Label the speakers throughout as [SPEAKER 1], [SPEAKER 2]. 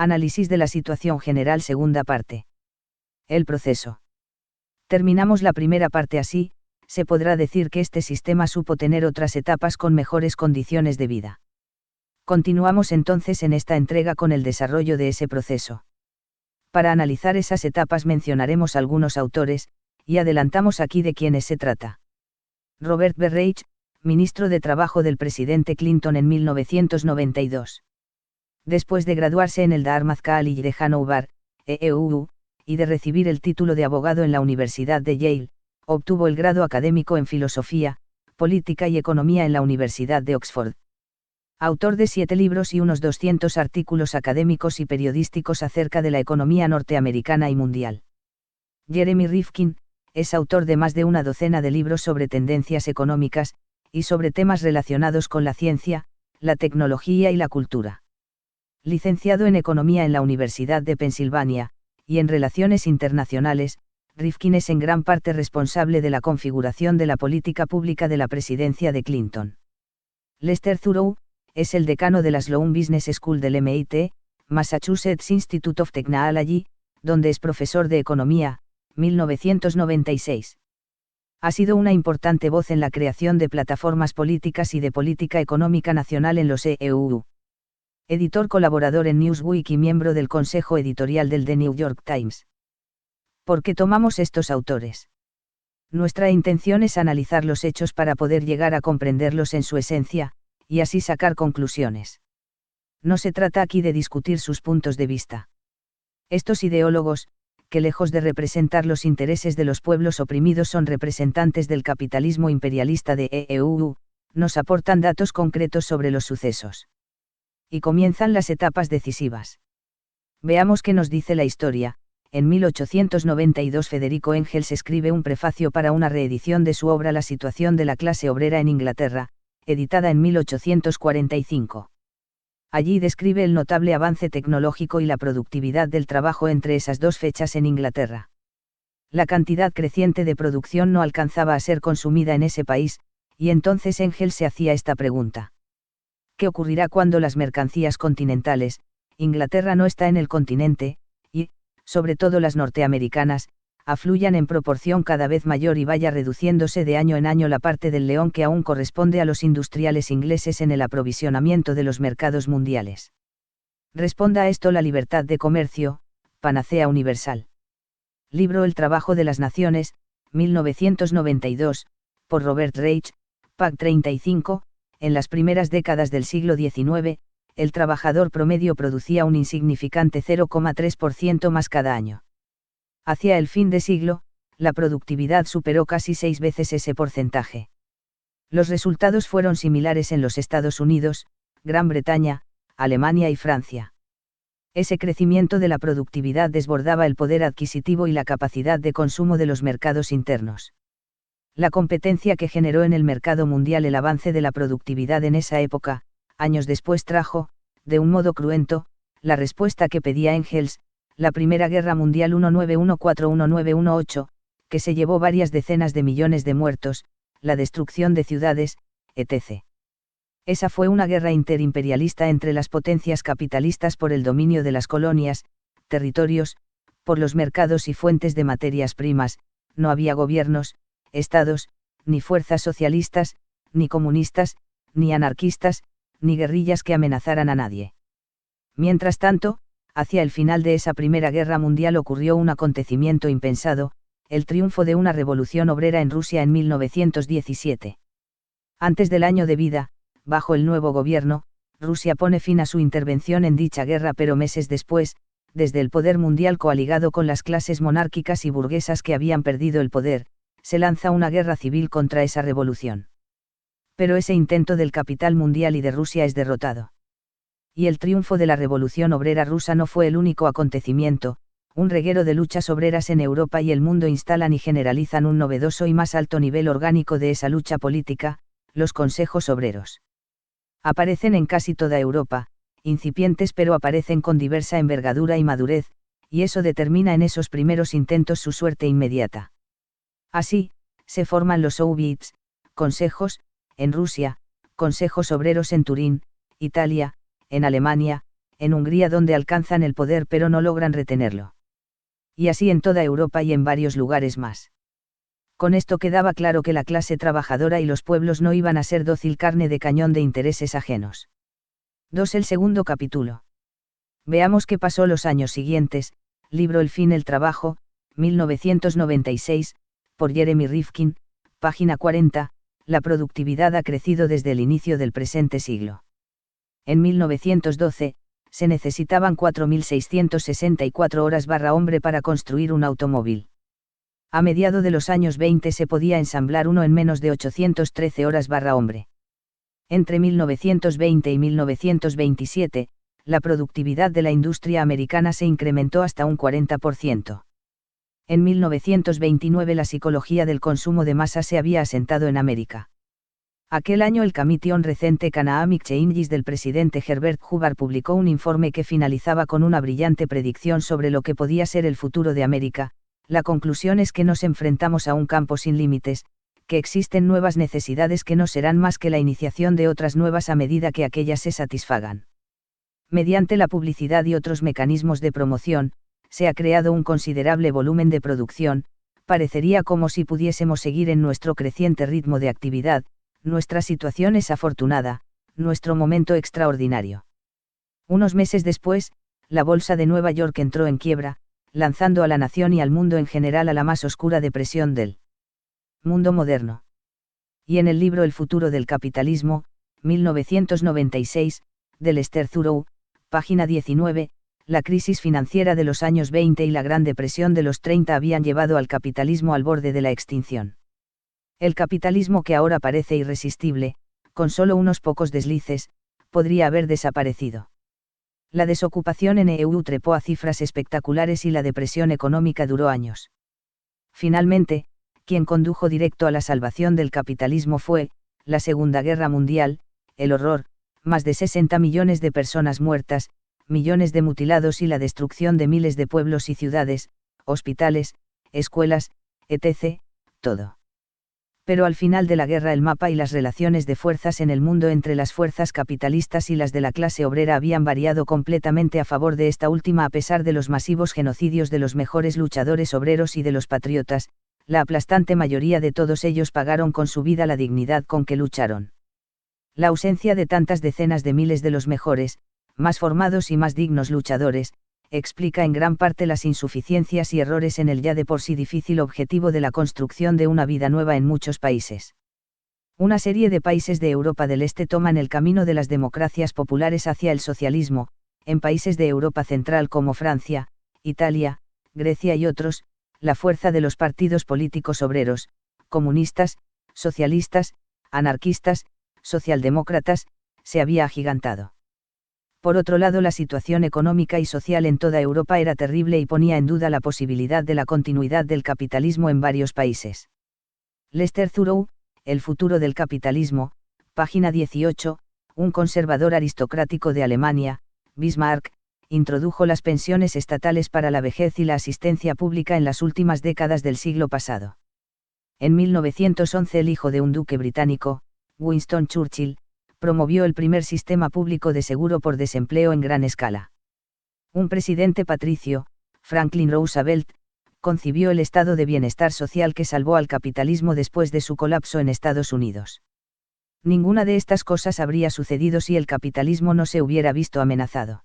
[SPEAKER 1] Análisis de la situación general, segunda parte. El proceso. Terminamos la primera parte así, se podrá decir que este sistema supo tener otras etapas con mejores condiciones de vida. Continuamos entonces en esta entrega con el desarrollo de ese proceso. Para analizar esas etapas mencionaremos algunos autores, y adelantamos aquí de quiénes se trata. Robert B. Reich, ministro de Trabajo del presidente Clinton en 1992. Después de graduarse en el Dartmouth College de Hanover, EEU, y de recibir el título de abogado en la Universidad de Yale, obtuvo el grado académico en Filosofía, Política y Economía en la Universidad de Oxford. Autor de 7 libros y unos 200 artículos académicos y periodísticos acerca de la economía norteamericana y mundial. Jeremy Rifkin, es autor de más de una docena de libros sobre tendencias económicas, y sobre temas relacionados con la ciencia, la tecnología y la cultura. Licenciado en Economía en la Universidad de Pensilvania, y en Relaciones Internacionales, Rifkin es en gran parte responsable de la configuración de la política pública de la presidencia de Clinton. Lester Thurow, es el decano de la Sloan Business School del MIT, Massachusetts Institute of Technology, donde es profesor de Economía, 1996. Ha sido una importante voz en la creación de plataformas políticas y de política económica nacional en los EEU. Editor colaborador en Newsweek y miembro del consejo editorial del The New York Times. ¿Por qué tomamos estos autores? Nuestra intención es analizar los hechos para poder llegar a comprenderlos en su esencia, y así sacar conclusiones. No se trata aquí de discutir sus puntos de vista. Estos ideólogos, que lejos de representar los intereses de los pueblos oprimidos son representantes del capitalismo imperialista de EEU, nos aportan datos concretos sobre los sucesos. Y comienzan las etapas decisivas. Veamos qué nos dice la historia. En 1892 Federico Engels escribe un prefacio para una reedición de su obra La situación de la clase obrera en Inglaterra, editada en 1845. Allí describe el notable avance tecnológico y la productividad del trabajo entre esas dos fechas en Inglaterra. La cantidad creciente de producción no alcanzaba a ser consumida en ese país, y entonces Engels se hacía esta pregunta. ¿Qué ocurrirá cuando las mercancías continentales, Inglaterra no está en el continente, y, sobre todo las norteamericanas, afluyan en proporción cada vez mayor y vaya reduciéndose de año en año la parte del león que aún corresponde a los industriales ingleses en el aprovisionamiento de los mercados mundiales? Responda a esto la libertad de comercio, panacea universal. Libro El trabajo de las naciones, 1992, por Robert Reich, pág 35. En las primeras décadas del siglo XIX, el trabajador promedio producía un insignificante 0,3% más cada año. Hacia el fin de siglo, la productividad superó casi 6 veces ese porcentaje. Los resultados fueron similares en los Estados Unidos, Gran Bretaña, Alemania y Francia. Ese crecimiento de la productividad desbordaba el poder adquisitivo y la capacidad de consumo de los mercados internos. La competencia que generó en el mercado mundial el avance de la productividad en esa época, años después trajo, de un modo cruento, la respuesta que pedía Engels, la Primera Guerra Mundial 1914-1918, que se llevó varias decenas de millones de muertos, la destrucción de ciudades, etc. Esa fue una guerra interimperialista entre las potencias capitalistas por el dominio de las colonias, territorios, por los mercados y fuentes de materias primas. No había gobiernos, estados, ni fuerzas socialistas, ni comunistas, ni anarquistas, ni guerrillas que amenazaran a nadie. Mientras tanto, hacia el final de esa Primera Guerra Mundial ocurrió un acontecimiento impensado, el triunfo de una revolución obrera en Rusia en 1917. Antes del año de vida, bajo el nuevo gobierno, Rusia pone fin a su intervención en dicha guerra, pero meses después, desde el poder mundial coaligado con las clases monárquicas y burguesas que habían perdido el poder, se lanza una guerra civil contra esa revolución. Pero ese intento del capital mundial y de Rusia es derrotado. Y el triunfo de la revolución obrera rusa no fue el único acontecimiento. Un reguero de luchas obreras en Europa y el mundo instalan y generalizan un novedoso y más alto nivel orgánico de esa lucha política, los consejos obreros. Aparecen en casi toda Europa, incipientes pero aparecen con diversa envergadura y madurez, y eso determina en esos primeros intentos su suerte inmediata. Así, se forman los Soviets, consejos, en Rusia, consejos obreros en Turín, Italia, en Alemania, en Hungría donde alcanzan el poder pero no logran retenerlo. Y así en toda Europa y en varios lugares más. Con esto quedaba claro que la clase trabajadora y los pueblos no iban a ser dócil carne de cañón de intereses ajenos. 2. El segundo capítulo. Veamos qué pasó los años siguientes. Libro El fin el trabajo, 1996, por Jeremy Rifkin, página 40. La productividad ha crecido desde el inicio del presente siglo. En 1912, se necesitaban 4.664 horas/hombre para construir un automóvil. A mediados de los años 20 se podía ensamblar uno en menos de 813 horas/hombre. Entre 1920 y 1927, la productividad de la industria americana se incrementó hasta un 40%. En 1929 la psicología del consumo de masa se había asentado en América. Aquel año el Committee on Recent Economic Changes del presidente Herbert Hoover publicó un informe que finalizaba con una brillante predicción sobre lo que podía ser el futuro de América. La conclusión es que nos enfrentamos a un campo sin límites, que existen nuevas necesidades que no serán más que la iniciación de otras nuevas a medida que aquellas se satisfagan. Mediante la publicidad y otros mecanismos de promoción, se ha creado un considerable volumen de producción, parecería como si pudiésemos seguir en nuestro creciente ritmo de actividad. Nuestra situación es afortunada, nuestro momento extraordinario. Unos meses después, la Bolsa de Nueva York entró en quiebra, lanzando a la nación y al mundo en general a la más oscura depresión del mundo moderno. Y en el libro El futuro del capitalismo, 1996, de Lester Thurow, página 19, la crisis financiera de los años 20 y la Gran Depresión de los 30 habían llevado al capitalismo al borde de la extinción. El capitalismo que ahora parece irresistible, con solo unos pocos deslices, podría haber desaparecido. La desocupación en EU trepó a cifras espectaculares y la depresión económica duró años. Finalmente, quien condujo directo a la salvación del capitalismo fue, la Segunda Guerra Mundial, el horror, más de 60 millones de personas muertas, millones de mutilados y la destrucción de miles de pueblos y ciudades, hospitales, escuelas, etc., todo. Pero al final de la guerra el mapa y las relaciones de fuerzas en el mundo entre las fuerzas capitalistas y las de la clase obrera habían variado completamente a favor de esta última a pesar de los masivos genocidios de los mejores luchadores obreros y de los patriotas. La aplastante mayoría de todos ellos pagaron con su vida la dignidad con que lucharon. La ausencia de tantas decenas de miles de los mejores, más formados y más dignos luchadores, explica en gran parte las insuficiencias y errores en el ya de por sí difícil objetivo de la construcción de una vida nueva en muchos países. Una serie de países de Europa del Este toman el camino de las democracias populares hacia el socialismo, en países de Europa Central como Francia, Italia, Grecia y otros, la fuerza de los partidos políticos obreros, comunistas, socialistas, anarquistas, socialdemócratas, se había agigantado. Por otro lado, la situación económica y social en toda Europa era terrible y ponía en duda la posibilidad de la continuidad del capitalismo en varios países. Lester Thurow, El futuro del capitalismo, página 18, un conservador aristocrático de Alemania, Bismarck, introdujo las pensiones estatales para la vejez y la asistencia pública en las últimas décadas del siglo pasado. En 1911 el hijo de un duque británico, Winston Churchill, promovió el primer sistema público de seguro por desempleo en gran escala. Un presidente patricio, Franklin Roosevelt, concibió el estado de bienestar social que salvó al capitalismo después de su colapso en Estados Unidos. Ninguna de estas cosas habría sucedido si el capitalismo no se hubiera visto amenazado.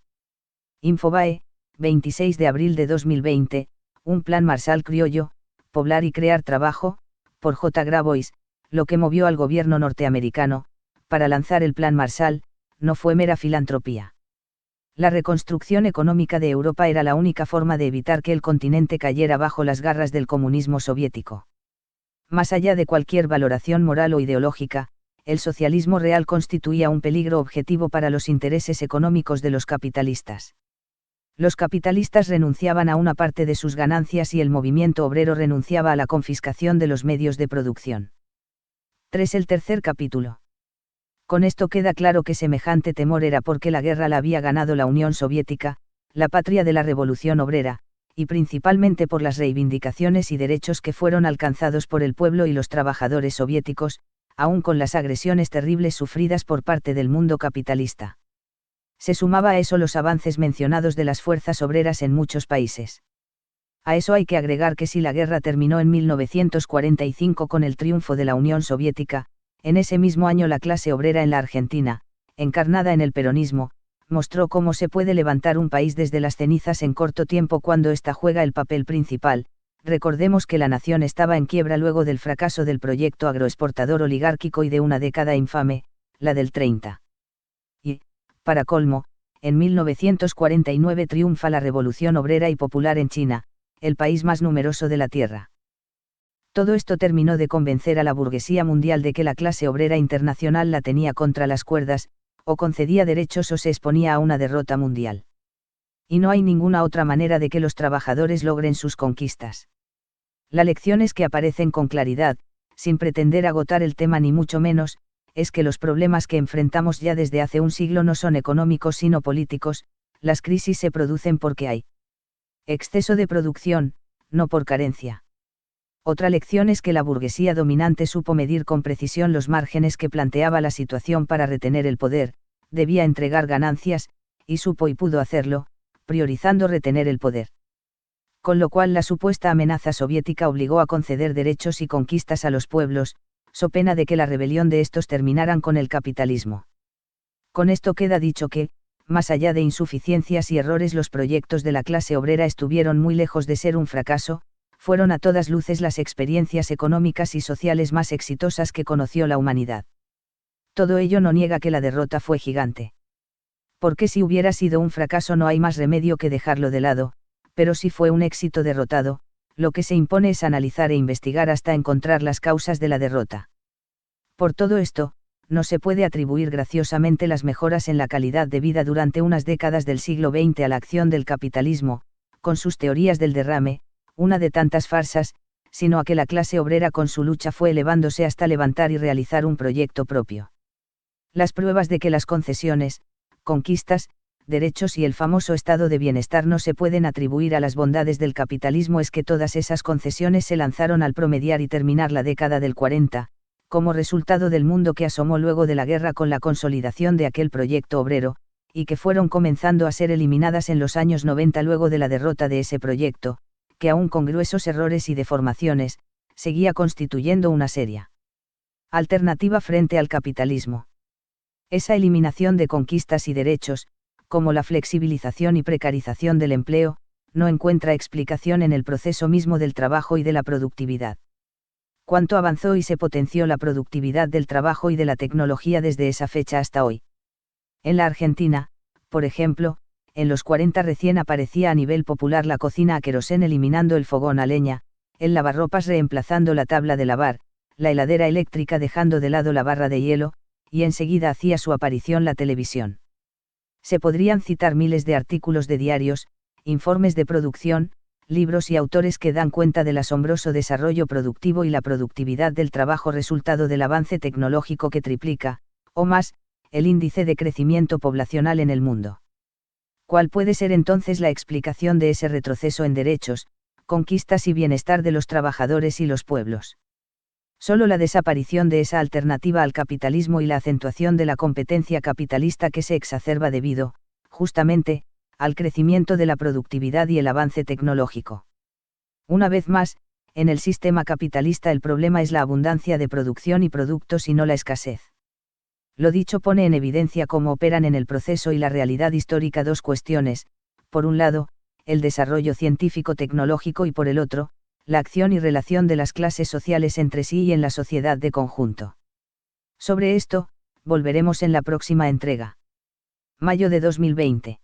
[SPEAKER 1] Infobae, 26 de abril de 2020, un plan Marshall criollo, poblar y crear trabajo, por J. Grabois, lo que movió al gobierno norteamericano, para lanzar el plan Marshall, no fue mera filantropía. La reconstrucción económica de Europa era la única forma de evitar que el continente cayera bajo las garras del comunismo soviético. Más allá de cualquier valoración moral o ideológica, el socialismo real constituía un peligro objetivo para los intereses económicos de los capitalistas. Los capitalistas renunciaban a una parte de sus ganancias y el movimiento obrero renunciaba a la confiscación de los medios de producción. 3. El tercer capítulo. Con esto queda claro que semejante temor era porque la guerra la había ganado la Unión Soviética, la patria de la Revolución Obrera, y principalmente por las reivindicaciones y derechos que fueron alcanzados por el pueblo y los trabajadores soviéticos, aun con las agresiones terribles sufridas por parte del mundo capitalista. Se sumaba a eso los avances mencionados de las fuerzas obreras en muchos países. A eso hay que agregar que si la guerra terminó en 1945 con el triunfo de la Unión Soviética, en ese mismo año la clase obrera en la Argentina, encarnada en el peronismo, mostró cómo se puede levantar un país desde las cenizas en corto tiempo cuando ésta juega el papel principal. Recordemos que la nación estaba en quiebra luego del fracaso del proyecto agroexportador oligárquico y de una década infame, la del 30. Y, para colmo, en 1949 triunfa la Revolución Obrera y Popular en China, el país más numeroso de la Tierra. Todo esto terminó de convencer a la burguesía mundial de que la clase obrera internacional la tenía contra las cuerdas, o concedía derechos o se exponía a una derrota mundial. Y no hay ninguna otra manera de que los trabajadores logren sus conquistas. La lección es que aparecen con claridad, sin pretender agotar el tema ni mucho menos, es que los problemas que enfrentamos ya desde hace un siglo no son económicos sino políticos, las crisis se producen porque hay exceso de producción, no por carencia. Otra lección es que la burguesía dominante supo medir con precisión los márgenes que planteaba la situación para retener el poder, debía entregar ganancias, y supo y pudo hacerlo, priorizando retener el poder. Con lo cual la supuesta amenaza soviética obligó a conceder derechos y conquistas a los pueblos, so pena de que la rebelión de estos terminaran con el capitalismo. Con esto queda dicho que, más allá de insuficiencias y errores, los proyectos de la clase obrera estuvieron muy lejos de ser un fracaso, fueron a todas luces las experiencias económicas y sociales más exitosas que conoció la humanidad. Todo ello no niega que la derrota fue gigante. Porque si hubiera sido un fracaso no hay más remedio que dejarlo de lado, pero si fue un éxito derrotado, lo que se impone es analizar e investigar hasta encontrar las causas de la derrota. Por todo esto, no se puede atribuir graciosamente las mejoras en la calidad de vida durante unas décadas del siglo XX a la acción del capitalismo, con sus teorías del derrame, una de tantas farsas, sino a que la clase obrera con su lucha fue elevándose hasta levantar y realizar un proyecto propio. Las pruebas de que las concesiones, conquistas, derechos y el famoso estado de bienestar no se pueden atribuir a las bondades del capitalismo es que todas esas concesiones se lanzaron al promediar y terminar la década del 40, como resultado del mundo que asomó luego de la guerra con la consolidación de aquel proyecto obrero, y que fueron comenzando a ser eliminadas en los años 90 luego de la derrota de ese proyecto, que aún con gruesos errores y deformaciones, seguía constituyendo una seria alternativa frente al capitalismo. Esa eliminación de conquistas y derechos, como la flexibilización y precarización del empleo, no encuentra explicación en el proceso mismo del trabajo y de la productividad. Cuánto avanzó y se potenció la productividad del trabajo y de la tecnología desde esa fecha hasta hoy. En la Argentina, por ejemplo, en los 40 recién aparecía a nivel popular la cocina a querosén eliminando el fogón a leña, el lavarropas reemplazando la tabla de lavar, la heladera eléctrica dejando de lado la barra de hielo, y enseguida hacía su aparición la televisión. Se podrían citar miles de artículos de diarios, informes de producción, libros y autores que dan cuenta del asombroso desarrollo productivo y la productividad del trabajo resultado del avance tecnológico que triplica, o más, el índice de crecimiento poblacional en el mundo. ¿Cuál puede ser entonces la explicación de ese retroceso en derechos, conquistas y bienestar de los trabajadores y los pueblos? Solo la desaparición de esa alternativa al capitalismo y la acentuación de la competencia capitalista que se exacerba debido, justamente, al crecimiento de la productividad y el avance tecnológico. Una vez más, en el sistema capitalista el problema es la abundancia de producción y productos y no la escasez. Lo dicho pone en evidencia cómo operan en el proceso y la realidad histórica dos cuestiones, por un lado, el desarrollo científico-tecnológico y por el otro, la acción y relación de las clases sociales entre sí y en la sociedad de conjunto. Sobre esto, volveremos en la próxima entrega. Mayo de 2020.